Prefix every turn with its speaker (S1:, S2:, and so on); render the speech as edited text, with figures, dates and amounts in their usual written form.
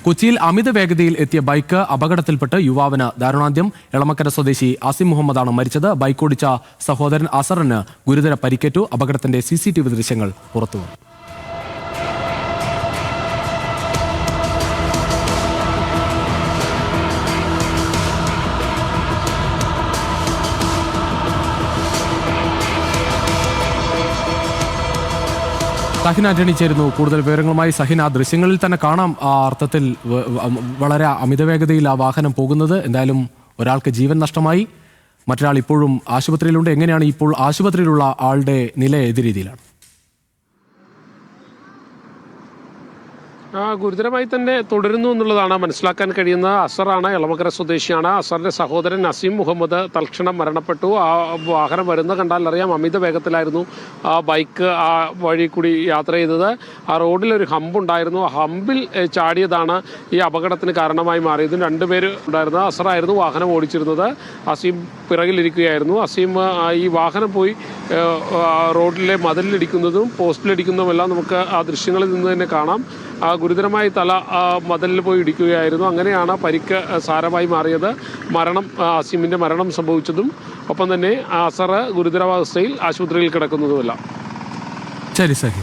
S1: കൊച്ചിയിൽ അമിത വേഗതയിൽ എത്തിയ ബൈക്ക് അപകടത്തിൽപ്പെട്ട് യുവാവിന് ദാരുണാന്ത്യം. എളമക്കര സ്വദേശി ആസിം മുഹമ്മദാണ് മരിച്ചത്. ബൈക്ക് ഓടിച്ച സഹോദരൻ അസറിന് ഗുരുതര പരിക്കേറ്റു. അപകടത്തിന്റെ CCTV ദൃശ്യങ്ങൾ പുറത്തുവന്നു. സഹിൻ ആന്റണി ചേരുന്നു കൂടുതൽ വിവരങ്ങളുമായി. സഹിൻ, ആ ദൃശ്യങ്ങളിൽ തന്നെ കാണാം ആ അർത്ഥത്തിൽ വളരെ അമിത വേഗതയിൽ ആ വാഹനം പോകുന്നത്. എന്തായാലും ഒരാൾക്ക് ജീവൻ നഷ്ടമായി, മറ്റൊരാൾ ഇപ്പോഴും ആശുപത്രിയിലുണ്ട്. എങ്ങനെയാണ് ഇപ്പോൾ ആശുപത്രിയിലുള്ള ആളുടെ നില ഏത് രീതിയിലാണ്?
S2: ഗുരുതരമായി തന്നെ തുടരുന്നു എന്നുള്ളതാണ് മനസ്സിലാക്കാൻ കഴിയുന്നത്. അസറാണ്, എളമക്കര സ്വദേശിയാണ്. അസറിന്റെ സഹോദരൻ അസീം മുഹമ്മദ് തൽക്ഷണം മരണപ്പെട്ടു. ആ വാഹനം വരുന്നത് കണ്ടാൽ അറിയാം, അമിത വേഗത്തിലായിരുന്നു ആ ബൈക്ക് ആ വഴി കൂടി യാത്ര ചെയ്തത്. ആ റോഡിലൊരു ഹമ്പുണ്ടായിരുന്നു, ആ ഹമ്പിൽ ചാടിയതാണ് ഈ അപകടത്തിന് കാരണമായി മാറിയത്. രണ്ടുപേര് ഉണ്ടായിരുന്നത്. അസറായിരുന്നു വാഹനം ഓടിച്ചിരുന്നത്, അസീം പിറകിലിരിക്കുകയായിരുന്നു. അസീം ഈ വാഹനം പോയി റോഡിലെ മതിലിടിക്കുന്നതും പോസ്റ്റിലിടിക്കുന്നതുമെല്ലാം നമുക്ക് ആ ദൃശ്യങ്ങളിൽ നിന്ന് തന്നെ കാണാം. ഗുരുതരമായി തല മതിലിൽ പോയി ഇടിക്കുകയായിരുന്നു. അങ്ങനെയാണ് പരിക്ക് സാരമായി മാറിയത്. അസീമിൻ്റെ മരണം സംഭവിച്ചതും ഒപ്പം തന്നെ അസർ ഗുരുതരാവസ്ഥയിൽ ആശുപത്രിയിൽ കിടക്കുന്നതുമല്ല.
S1: ശരി സഹി.